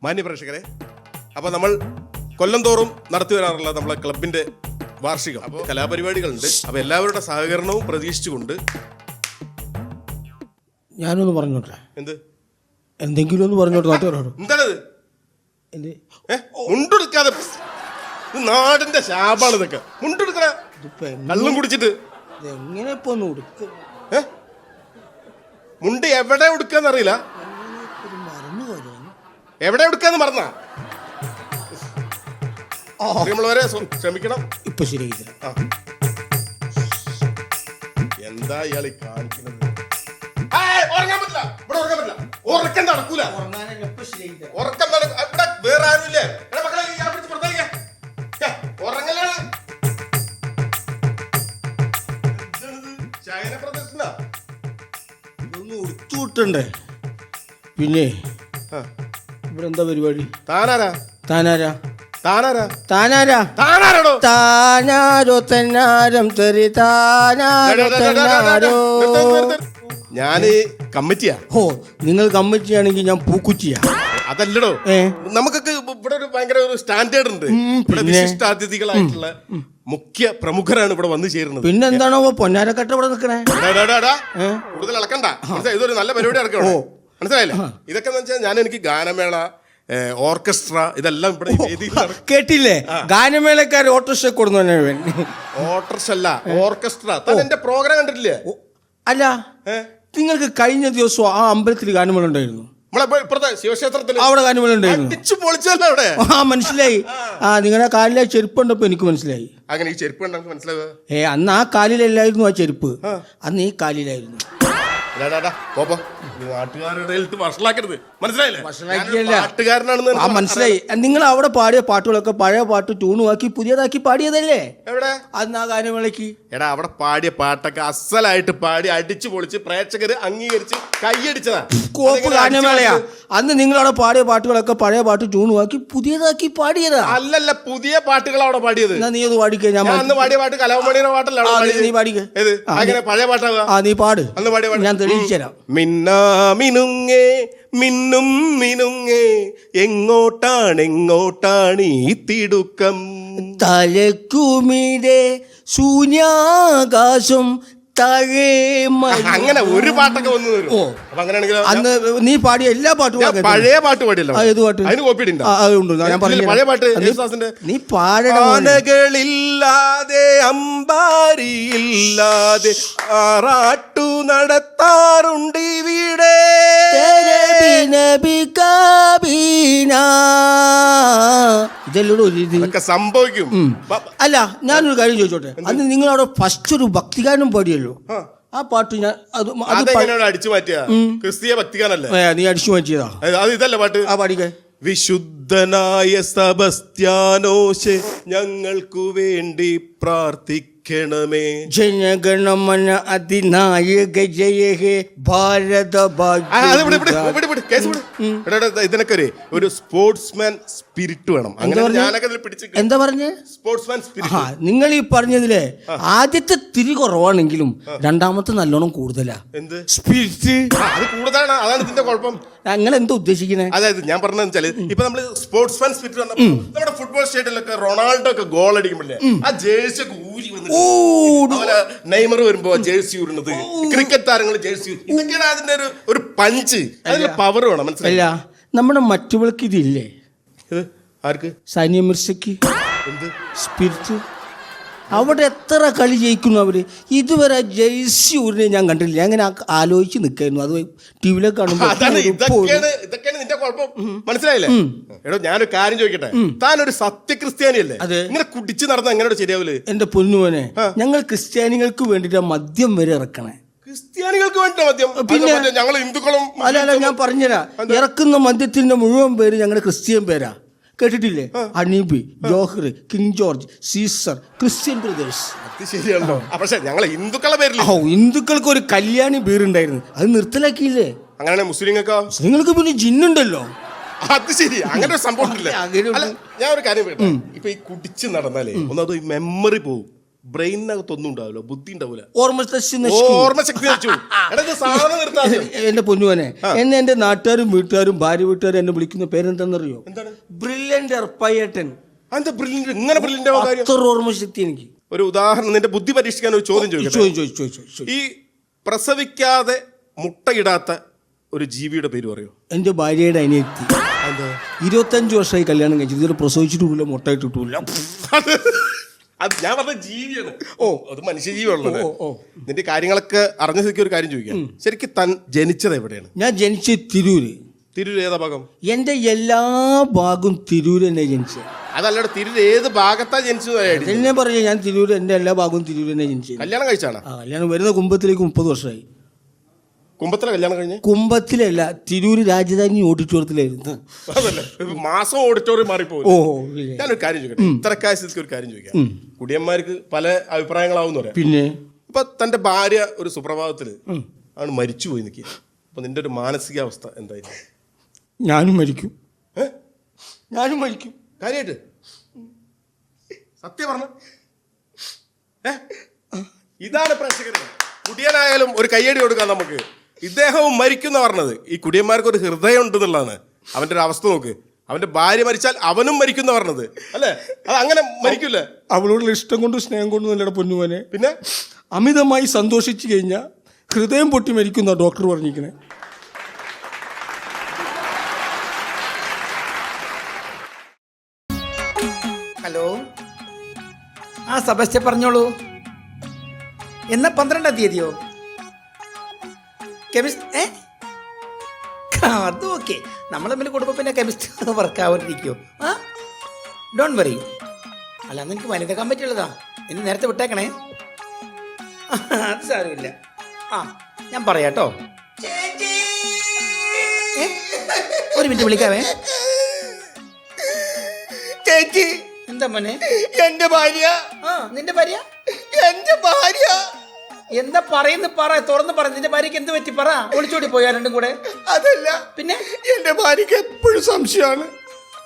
മാന്യ പ്രേക്ഷകരെ, അപ്പോൾ നമ്മൾ കൊല്ലം തോറും നടത്തി വരാറുള്ള നമ്മളെ ക്ലബിന്റെ വാർഷികം. അപ്പോൾ കലാപരിപാടികളുണ്ട്. അപ്പോൾ എല്ലാവരുടെ സഹകരണവും പ്രതീക്ഷിച്ചുകൊണ്ട് ഞാനൊന്ന് പറഞ്ഞോട്ടെ. എന്ത് എന്തെങ്കിലും ഒന്ന് പറഞ്ഞോട്ടെ നാട്ടുകാരോട്. എന്താണത്? മുണ്ടെടുക്കാതെ നാടിന്റെ ശാപാണ് ഇതൊക്കെ. മുണ്ടെടുക്കണ കള്ളും കുടിച്ചിട്ട് എങ്ങനെ ഇപ്പൊ ഒന്ന് ഉടുക്കും? മുണ്ട് എവിടെ ഉടുക്കാന്നറിയില്ല. എവിടെ ഉടുക്കാന്ന് മറന്നാ നമ്മളവരെ ക്ഷമിക്കണം. ഇപ്പൊ ശരിയായി. എന്താ ഇയാൾ കാണിക്കുന്നത്? ഉറങ്ങാൻ പറ്റില്ല, ഇവിടെ ഉറങ്ങാൻ പറ്റില്ല. ഉറക്കം നടക്കൂല. ഉറക്കം ഇവിടെ വേറെ ആരുമില്ലേ? മക്കളെ ഉറങ്ങലാണ്. ചൈന പ്രദർശന ഇതൊന്ന് ഉടുത്തു വിട്ടണ്ടേ. പിന്നെ ഇവിടെ എന്താ പരിപാടി? താനാരാ? താനാരാ? താനാരാ? താനാരാ? താനാരാടോ? താനാരോ തന്നാരം തെറി താനാരോ തന്നാരോ. ഞാന് കമ്മിറ്റിയാ. ഓ, നിങ്ങൾ കമ്മിറ്റിയാണെങ്കിൽ ഞാൻ പൂക്കുറ്റിയാ. അതല്ലടോ, നമുക്കൊക്കെ ഇവിടെ ഒരു ഭയങ്കര ഒരു സ്റ്റാൻഡേർഡ് ഉണ്ട്. ഇവിടെ വിശിഷ്ടാതിഥികളായിട്ടുള്ള മുഖ്യ പ്രമുഖരാണ് ഇവിടെ വന്നു ചേരുന്നത്. പിന്നെന്താണോ പൊന്നാരക്കട്ട ഇവിടെ നിൽക്കണേ? കൂടുതൽ ഇളക്കണ്ട. ഇതൊരു നല്ല പരിപാടി ഇറക്കണോ? മനസ്സിലായില്ലേ? ഇതൊക്കെ വെച്ചാൽ എനിക്ക് ഗാനമേള, ഓർക്കസ്ട്ര, ഇതെല്ലാം ഇവിടെ കേട്ടില്ലേ? ഗാനമേളക്കാർ ഓർക്കസ്ട്ര കൊടുന്നു. ഓർക്കസ്ട്ര അല്ല, ഓർക്കസ്ട്ര. എന്റെ പ്രോഗ്രാം കണ്ടിട്ടില്ലേ? അല്ല, നിങ്ങൾക്ക് കഴിഞ്ഞ ദിവസം ആ അമ്പലത്തിൽ ഗാനമേള ഉണ്ടായിരുന്നു. ശിവക്ഷേത്രത്തിൽ അവിടെ ഗാനമേള ഉണ്ടായിരുന്നു. അവിടെ മനസ്സിലായി. നിങ്ങളുടെ കാലിലെ ചെരുപ്പ് കണ്ടപ്പോ എനിക്ക് മനസ്സിലായി. അങ്ങനെ ഈ ചെരുപ്പ് കണ്ട മനസ്സിലാവുക? അന്ന് ആ കാലിലല്ലായിരുന്നു ആ ചെരുപ്പ്, അന്ന് ഈ കാലിലായിരുന്നു. നാട്ടുകാരുടെ വഷളാക്കരുത്. മനസ്സിലായില്ലേ? നാട്ടുകാരനാണെന്ന് മനസ്സിലായി. നിങ്ങൾ അവിടെ പാടിയ പാട്ടുകളൊക്കെ പഴയ പാട്ട് ട്യൂണുമാക്കി പുതിയതാക്കി പാടിയതല്ലേ? എവിടെ? അന്ന് ആ ഗാനമേളയ്ക്ക് അവിടെ പാടിയ പാട്ടൊക്കെ അസലായിട്ട് പാടി അടിച്ചു പൊളിച്ച് പ്രേക്ഷകര് അംഗീകരിച്ച് കൈയടിച്ചതാ. കോപ്പ് ഗാനമേളയാ. അന്ന് നിങ്ങളവിടെ പാടിയ പാട്ടുകളൊക്കെ പഴയ പാട്ട് ട്യൂണുമാക്കി പുതിയതാക്കി പാടിയതാ. അല്ലല്ല, പുതിയ പാട്ടുകൾ അവിടെ പാടിയത്. നീ അത് പാടിക്കേ. ഞാൻ അന്ന് പാടിയ പാട്ട് കലാമണിയുടെ പാട്ടല്ല. നീ പാടിക്കേ. അങ്ങനെ പഴയ പാട്ടാ. നീ പാട്. അന്ന് പാടിയ പാട്ട് ഞാൻ തെളിയിച്ചുതരാം. മിന്നാമിനുങ്ങേ മിന്നും മിനുങ്ങേ, എങ്ങോട്ടാണ് ഈ തിടുക്കം? തലക്കുമിടെ ശൂന്യാകാശം താഴെ. അങ്ങനെ ഒരു പാട്ടൊക്കെ വന്നു വരും. അങ്ങനെയാണെങ്കിലോ അന്ന് നീ പാടിയ എല്ലാ പാട്ടും പഴയ പാട്ട് പാടിയല്ലോ. ഏത് പാട്ട്? അതിന് കോപ്പിയിട്ടുണ്ട്. പഴയ പാട്ട് നീ പാടണം. ആനകളില്ലാതെ അമ്പാരിയില്ലാതെ ആറാട്ടു നടത്താറുണ്ട് ഇവിടെ. ഇതൊക്കെ സംഭവിക്കും. അല്ല, ഞാനൊരു കാര്യം ചോദിച്ചോട്ടെ. അന്ന് നിങ്ങളവിടെ ഫസ്റ്റ് ഒരു ഭക്തിഗാനം പാടിയല്ലോ. ആ പാട്ട് ഞാൻ അടിച്ചു മാറ്റിയ ക്രിസ്തീയ ഭക്തിഗാനല്ലേ? നീ അടിച്ചു മാറ്റിയതാ. അത് ഇതല്ലേ പാട്ട്? ആ പാടിക്കേ. വിശുദ്ധനായ സെബസ്ത്യാനോസേ, ഞങ്ങൾക്കു വേണ്ടി പ്രാർത്ഥിക്കണമേ. ജനഗണമന അതിനായക ജയ ഹേ ഭാരത ഇതിനൊക്കെ ഒരു സ്പോർട്സ്മാൻ സ്പിരിറ്റ് വേണം. എന്താ പറഞ്ഞ സ്പോർട്സ്മാൻ സ്പിരിറ്റ്? നിങ്ങൾ ഈ പറഞ്ഞതിലെ ആദ്യത്തെ തിരി കുറവാണെങ്കിലും രണ്ടാമത്തെ നല്ലോണം കൂടുതലാ. എന്ത് സ്പിരിറ്റ്? അത് കൂടുതലാണ്. അതാണ് ഇതിന്റെ കുഴപ്പം. നിങ്ങൾ എന്താ ഉദ്ദേശിക്കണേ? അതായത് ഞാൻ പറഞ്ഞതെന്ന് വെച്ചാല്, ഇപ്പൊ നമ്മള് സ്പോർട്സ്മാൻ സ്പിരിറ്റ് നമ്മുടെ ഫുട്ബോൾ സ്റ്റേഡിലൊക്കെ റൊണാൾഡോ ഒക്കെ ഗോൾ അടിക്കുമ്പോഴേ ആ ജേഴ്സി ഒക്കെ ഊരി വന്നിട്ട് നെയ്മർ വരുമ്പോ ജേഴ്സി ഊരുന്നത്, ക്രിക്കറ്റ് താരങ്ങൾ ജേഴ്സി, ഇതൊക്കെയാണ് അതിന്റെ ഒരു പഞ്ച്. അതിന്റെ പവർ വേണം. മനസ്സിലായില്ല? നമ്മുടെ മറ്റുള്ളവർക്ക് ഇതില്ലേ? ആർക്ക്? സാനിയ മിർസയ്ക്ക് എന്ത് സ്പിരിറ്റ്? അവിടെ എത്ര കളി ജയിക്കുന്നു അവര്. ഇതുവരെ ജേഴ്സി ഊരിനെ ഞാൻ കണ്ടില്ല. അങ്ങനെ ആലോചിച്ച് നിൽക്കായിരുന്നു. അത് ടിവിയിലൊക്കെ കാണുമ്പോൾ ഇതൊക്കെയാണ് നിന്റെ കുഴപ്പം. മനസ്സിലായില്ലേ? എടോ, ഞാനൊരു കാര്യം ചോദിക്കട്ടെ. താനൊരു സത്യക്രിസ്ത്യാനിയല്ലേ? ഇങ്ങനെ കുടിച്ചു നടന്ന എങ്ങനെ ശരിയാവില്ലേ? എന്റെ പൊന്നുമോനെ, ഞങ്ങൾ ക്രിസ്ത്യാനികൾക്ക് വേണ്ടിട്ട് മദ്യം വരെ ഇറക്കണേ. ക്രിസ്ത്യാനികൾക്ക് വേണ്ട മദ്യം? പിന്നെ ഞങ്ങൾ ഹിന്ദുക്കളും. അല്ല, ഞാൻ പറഞ്ഞുതരാം. ഇറക്കുന്ന മദ്യത്തിന്റെ മുഴുവൻ പേര് ഞങ്ങളുടെ ക്രിസ്ത്യൻ പേരാ. കേട്ടിട്ടില്ലേ? അനീബി, ജോഹർ, king George, Caesar, Christian brothers. ശരിയാണല്ലോ. പക്ഷെ ഞങ്ങൾ ഹിന്ദുക്കളെ പേരിൽ ഹിന്ദുക്കൾക്ക് ഒരു കല്യാണി പേരുണ്ടായിരുന്നു, അത് നിർത്തലാക്കിയില്ലേ? അങ്ങനെ മുസ്ലിങ്ങൾക്ക് പിന്നെ ജിന്നുണ്ടല്ലോ. അത് ശരി, അങ്ങനെ ഒരു സംഭവം ഇല്ല. ഞാൻ ഒരു കാര്യം പറയട്ടെ. ഇപ്പൊ ഈ കുടിച്ച് നടന്നാലേ ഒന്നത് മെമ്മറി പോവും. ബ്രെയിനകത്തൊന്നും ഉണ്ടാവില്ല, ബുദ്ധി ഉണ്ടാവില്ല, ഓർമ്മശക്തി ഓർമ്മശക്തി നശിച്ചു. എടാ, ഇത് സാധനം നിർത്താതെ. എന്റെ പൊന്നുവനെ, എന്നെ എന്റെ നാട്ടുകാരും വീട്ടുകാരും ഭാര്യ വീട്ടുകാരും എന്നെ വിളിക്കുന്ന പേരെന്താണെന്നറിയോ? എന്താണ്? ബ്രില്യന്റ് എർപ്പയ്യേട്ടൻ. എന്താ ബ്രില്യന്റ്? ഇങ്ങനെ ബ്രില്യന്റ് ആവാൻ കാര്യം? അത്ര ഓർമ്മശക്തി എനിക്ക്. ഒരു ഉദാഹരണം, നിന്റെ ബുദ്ധി പരീക്ഷിക്കാൻ ഒരു ചോദ്യം ചോദിക്കട്ടെ. ഈ പ്രസവിക്കാതെ മുട്ടയിടാത്ത ഒരു ജീവിയുടെ പേര് പറയോ? എന്റെ ഭാര്യയുടെ അനിയത്തി. 25 വർഷമായി കല്യാണം കഴിച്ചു, ഇതുവരെ പ്രസവിച്ചിട്ടില്ല, മുട്ടയിട്ടിട്ടില്ല. അത് ഞാൻ പറഞ്ഞ ജീവിയാണ്. അത് മനുഷ്യജീവിയുള്ളത്. നിന്റെ കാര്യങ്ങളൊക്കെ അറിഞ്ഞ സ്ഥിതിക്ക് ഒരു കാര്യം ചോദിക്കാം. ശരിക്കും താൻ ജനിച്ചത് എവിടെയാണ്? ഞാൻ ജനിച്ചത് തിരൂര്. തിരൂർ ഏതാ ഭാഗം? എന്റെ എല്ലാ ഭാഗവും തിരൂര് തന്നെ ജനിച്ചത്. അതല്ലടെ, തിരൂർ ഏത് ഭാഗത്താ ജനിച്ചത്? എന്നെ പറയാ, ഞാൻ തിരൂര്, എന്റെ എല്ലാ ഭാഗവും തിരൂര് തന്നെ ജനിച്ചത്. കല്യാണം കഴിച്ചാണ്? കല്യാണം വരുന്ന കുമ്പത്തിലേക്ക് 30 വർഷമായി. കുമ്പത്തിലെ കല്യാണം കഴിഞ്ഞ്? കുമ്പത്തിലല്ല, തിരൂര് രാജധാനി ഓഡിറ്റോറിയത്തിലായിരുന്നു. അതല്ലേ, മാസം ഓഡിറ്റോറിയം മാറിപ്പോകും. ഞാനൊരു കാര്യം ചോദിക്കട്ടെ, ഇത്രക്കായ സ്ഥിതിക്ക് ഒരു കാര്യം ചോദിക്കാം. കുടിയന്മാർക്ക് പല അഭിപ്രായങ്ങളാവും പറയാം. പിന്നെ ഇപ്പൊ തന്റെ ഭാര്യ ഒരു സുപ്രഭാതത്തില് ആണ് മരിച്ചുപോയി നിൽക്കുക. അപ്പൊ നിന്റെ ഒരു മാനസികാവസ്ഥ എന്തായിരുന്നു? ഞാനും മരിക്കും. ഞാനും മരിക്കും. കാര്യമായിട്ട് സത്യം പറഞ്ഞ ഇതാണ് പ്രേക്ഷകര്. കുടിയനായാലും ഒരു കയ്യടി കൊടുക്കാം നമുക്ക്. ഇദ്ദേഹവും മരിക്കുന്ന പറഞ്ഞത് ഈ കുടിയന്മാർക്ക് ഒരു ഹൃദയം ഉണ്ടെന്നുള്ളതാണ്. അവന്റെ ഒരു അവസ്ഥ നോക്ക്. അവന്റെ ഭാര്യ മരിച്ചാൽ അവനും മരിക്കുന്ന പറഞ്ഞത് അല്ലേ? അത് അങ്ങനെ മരിക്കൂലേ? അവളോടുള്ള ഇഷ്ടം കൊണ്ടും സ്നേഹം കൊണ്ടും നല്ലയുടെ പൊന്നുമോനെ. പിന്നെ അമിതമായി സന്തോഷിച്ചു കഴിഞ്ഞാൽ ഹൃദയം പൊട്ടി മരിക്കുന്ന ഡോക്ടർ പറഞ്ഞിരിക്കണേ. ഹലോ, സെബാസ്റ്റ്യൻ പറഞ്ഞോളൂ. എന്നാ 12-ാം തീയതിയോ? കെമിസ്ട്രി അത് ഓക്കെ. നമ്മൾ തമ്മിൽ കൊടുക്കുമ്പോൾ പിന്നെ കെമിസ്ട്രി വർക്കാവാതിരിക്കുമോ? Don't worry. അല്ല, എനിക്ക് വനിതക്കാൻ പറ്റുള്ളതാ. ഇനി നേരത്തെ വിട്ടേക്കണേ. അത് സാരമില്ല. ഞാൻ പറയാട്ടോ. ഒരു മിനിറ്റ് വിളിക്കാവേ. ചേച്ചി. എന്താ മോനെ? എന്റെ ഭാര്യ. നിന്റെ ഭാര്യ? എന്റെ ഭാര്യ. എന്താ പറയുന്നു? പറ, തുറന്ന് പറ. നിന്റെ ഭാര്യക്ക് എന്ത് പറ്റി? പറ. ഒളിച്ചോടി പോയാ രണ്ടും കൂടെ? അതല്ല, പിന്നെ എന്റെ ഭാര്യക്ക് എപ്പോഴും സംശയമാണ്.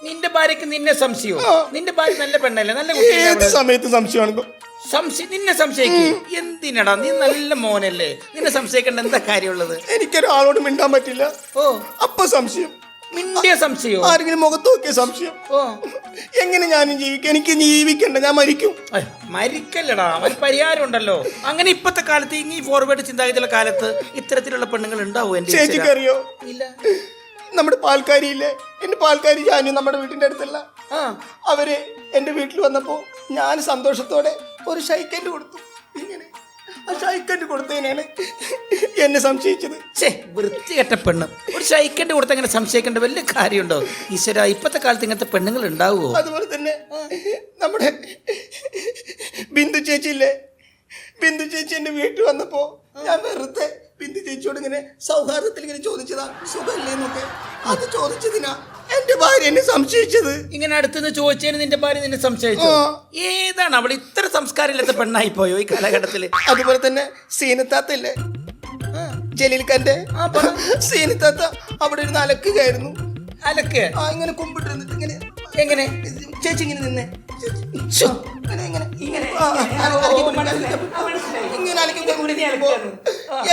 നിന്റെ ഭാര്യക്ക് നിന്നെ സംശയോ? നിന്റെ ഭാര്യ നല്ല പെണ്ണല്ലേ, നല്ല ഏത് സമയത്ത് സംശയമാണ്. നിന്നെ സംശയിക്കും. എന്തിനടാ? നീ നല്ല മോനല്ലേ, നിന്നെ സംശയിക്കേണ്ട എന്താ കാര്യമുള്ളത്? എനിക്കൊരാളോട് മിണ്ടാൻ പറ്റില്ല. അപ്പൊ സംശയം. മിണ്ടിയ സംശയോ? ആരെങ്കിലും മുഖത്ത് നോക്കിയ സംശയം. എങ്ങനെ ഞാനും ജീവിക്കും? എനിക്ക് ജീവിക്കണ്ട, ഞാൻ മരിക്കും. മരിക്കല്ലടാ, ഒരു പരിഹാരം ഉണ്ടല്ലോ. അങ്ങനെ ഇപ്പത്തെ കാലത്ത് ഈ ഫോർവേഡ് ചിന്താഗതിയുള്ള കാലത്ത് ഇത്തരത്തിലുള്ള പെണ്ണുങ്ങൾ ഉണ്ടാവും. എന്റെ ചേച്ചിക്കറിയോ? ഇല്ല. നമ്മുടെ പാൽക്കാരിയില്ലേ, എന്റെ പാൽക്കാരി ജാനു, നമ്മുടെ വീട്ടിന്റെ അടുത്തുള്ള അവര് എന്റെ വീട്ടിൽ വന്നപ്പോ ഞാൻ സന്തോഷത്തോടെ ഒരു ഷൈക്കൻഡ് കൊടുത്തു. ഇങ്ങനെ ആ ഷൈക്കൻഡ് കൊടുത്തതിനാണ് എന്നെ സംശയിച്ചത്. വൃത്തികെട്ട പെണ്ണ്. ഒരു ഷൈക്കൻഡ് കൊടുത്ത് അങ്ങനെ സംശയിക്കേണ്ട വലിയ കാര്യമുണ്ടോ? ഈശ്വര, ഇപ്പത്തെ കാലത്ത് ഇങ്ങനത്തെ പെണ്ണുങ്ങൾ ഉണ്ടാവുമോ? അതുപോലെ തന്നെ നമ്മുടെ ബിന്ദു ചേച്ചി ഇല്ലേ, ബിന്ദു ചേച്ചി എന്റെ വീട്ടിൽ വന്നപ്പോ ഞാൻ വെറുതെ ബിന്ദു ചേച്ചിയോട് ഇങ്ങനെ സൗഹാർദ്ദത്തിൽ ഇങ്ങനെ ചോദിച്ചതാ, സുഖമില്ലേന്നൊക്കെ. അത് ചോദിച്ചതിനാ എന്റെ ഭാര്യ എന്നെ സംശയിച്ചത്. ഇങ്ങനെ അടുത്തുനിന്ന് ചോദിച്ചതിന് നിന്റെ ഭാര്യ നിന്നെ സംശയിച്ചു? ഏതാണ് അവൾ? ഇത്ര സംസ്കാരമില്ലാത്ത പെണ്ണായി പോയോ ഈ കാലഘട്ടത്തില്? അതുപോലെ തന്നെ സീനത്താത്തല്ലേ, ജലീൽഖാന്റെ സീനത്താത്ത, അവിടെ ഇരുന്ന് അലക്കുകയായിരുന്നു. അലക്ക്? ഇങ്ങനെ കുമ്പിട്ടിരുന്നിട്ട് ഇങ്ങനെ. എങ്ങനെ? ചേച്ചി ഇങ്ങനെ നിന്നേ,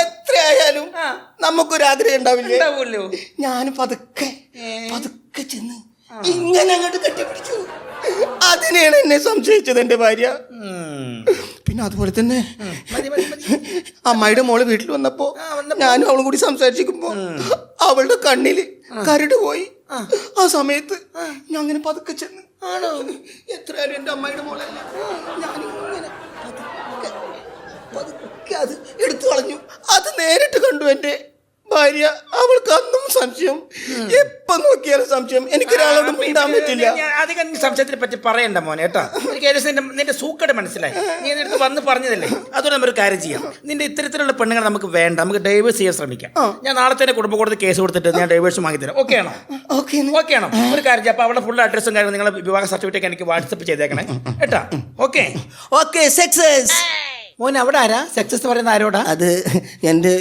എത്രയായാലും നമുക്കൊരാഗ്രഹം ഉണ്ടാവില്ലേ? ഞാൻ പതുക്കെ പതുക്കെ ചെന്ന് ഇങ്ങനെ അങ്ങോട്ട് കെട്ടിപ്പിടിച്ചു. അതിനെയാണ് എന്നെ സംശയിച്ചത് എന്റെ ഭാര്യ. പിന്നെ അതുപോലെ തന്നെ അമ്മായിയുടെ മോള് വീട്ടിൽ വന്നപ്പോ ഞാനും അവളും കൂടി സംസാരിച്ചിരിക്കുമ്പോ അവളുടെ കണ്ണില് കരട് പോയി. ആ സമയത്ത് ഞാൻ അങ്ങനെ പതുക്കെ ചെന്ന്, എത്രയായാലും എന്റെ അമ്മായിയുടെ മോളല്ലേ, ഞാനിങ്ങനെ പതുക്കെ അത് എടുത്തു കളഞ്ഞു. അത് നേരിട്ട് കണ്ടു എന്റെ ഭാര്യ. അവൾക്ക് അന്നും സംശയം, എപ്പോ നോക്കിയാലും സംശയം. എനിക്കൊരാളോടും മിണ്ടാൻ പറ്റില്ല. അധികം സംശയത്തിനെ പറ്റി പറയണ്ട മോനെ കേട്ടോ. എനിക്ക് ഏകദേശം നിന്റെ സൂക്കട് മനസ്സിലായി. നീ എന്റെ വന്ന് പറഞ്ഞതല്ലേ. അതുകൊണ്ട് നമുക്കൊരു കാര്യം ചെയ്യാം. നിന്റെ ഇത്തരത്തിലുള്ള പെണ്ണുങ്ങൾ നമുക്ക് വേണ്ട, നമുക്ക് ഡൈവേഴ്സ് ചെയ്യാൻ ശ്രമിക്കാം. ഞാൻ നാളെ തന്നെ കുടുംബ കോടതി കേസ് കൊടുത്തിട്ട് ഞാൻ ഡൈവേഴ്സ് വാങ്ങിത്തരാം. ഓക്കെ ആണോ? ഓക്കെ ആണോ? ഒരു കാര്യം ചെയ്യാം. അപ്പൊ അവളുടെ ഫുൾ അഡ്രസ്സും കാര്യം നിങ്ങളെ വിവാഹ സർട്ടിഫിക്കറ്റ് എനിക്ക് വാട്സപ്പ് ചെയ്തേക്കണേ കേട്ടാ. Okay okay. സക്സസ്. മോനെ, അവിടെ ആരാ സക്സസ് പറയുന്ന? ആരോടാ? അത് എന്റെ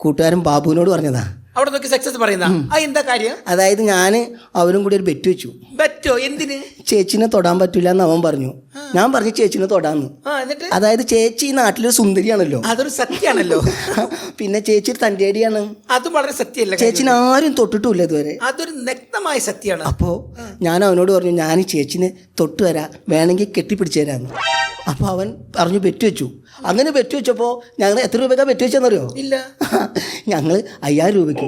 കൂട്ടുകാരൻ ബാബുവിനോട് പറഞ്ഞതാ. അവിടെ നോക്കി സക്സസ് പറയുന്ന എന്താ കാര്യം? അതായത് ഞാൻ അവരും കൂടി ഒരു ബെറ്റ് വെച്ചു. ബെറ്റ്? പറ്റോ? എന്തിന്? ചേച്ചിനെ തൊടാൻ പറ്റൂല എന്ന് അവൻ പറഞ്ഞു. ഞാൻ പറഞ്ഞു ചേച്ചിനെ തൊടാന്ന്. എന്നിട്ട് അതായത് ചേച്ചി ഈ നാട്ടിലൊരു സുന്ദരിയാണല്ലോ. അതൊരു സത്യാണല്ലോ. പിന്നെ ചേച്ചി ഒരു തൻ്റെടിയാണ്. അതും വളരെ സത്യമല്ല. ചേച്ചിനെ ആരും തൊട്ടിട്ടില്ല ഇതുവരെ. അതൊരു നഗ്നമായ സത്യമാണ്. അപ്പോ ഞാൻ അവനോട് പറഞ്ഞു ഞാൻ ഈ ചേച്ചിനെ തൊട്ട് വരാം, വേണമെങ്കിൽ കെട്ടിപ്പിടിച്ചു തരാന്ന്. അപ്പൊ അവൻ പറഞ്ഞു ബെറ്റ് വെച്ചു. അങ്ങനെ ബെറ്റ് വെച്ചപ്പോ ഞങ്ങൾ എത്ര രൂപയ്ക്കാ ബെറ്റ് വെച്ചെന്നറിയോ? ഇല്ല. ഞങ്ങള് 5000 രൂപയ്ക്ക്.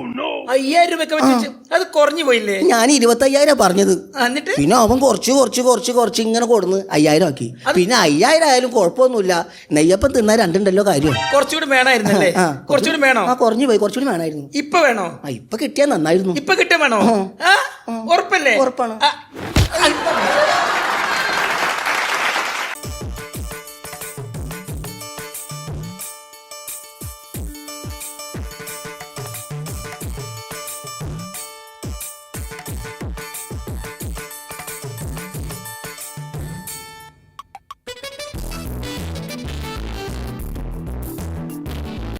5000 രൂപയൊക്കെ വെച്ച് അത് കുറഞ്ഞു പോയില്ലേ? ഞാൻ 25,000 പറഞ്ഞത്. എന്നിട്ട് പിന്നെ അവൻ കുറച്ച് ഇങ്ങനെ കൊടുന്ന് 5000 ആക്കി. പിന്നെ 5000 ആയാലും കുഴപ്പമൊന്നുമില്ല, നെയ്യപ്പം തിന്നാൻ രണ്ടുണ്ടല്ലോ കാര്യം. കുറച്ചുകൂടി വേണമായിരുന്നല്ലേ? കുറച്ചുകൂടി വേണോ? കുറഞ്ഞു പോയി, കുറച്ചുകൂടി വേണമായിരുന്നു. ഇപ്പൊ വേണോ? ഇപ്പൊ കിട്ടിയാൽ നന്നായിരുന്നു. ഇപ്പൊ കിട്ടാൻ വേണോ? ഉറപ്പല്ലേ? ഉറപ്പാണ്.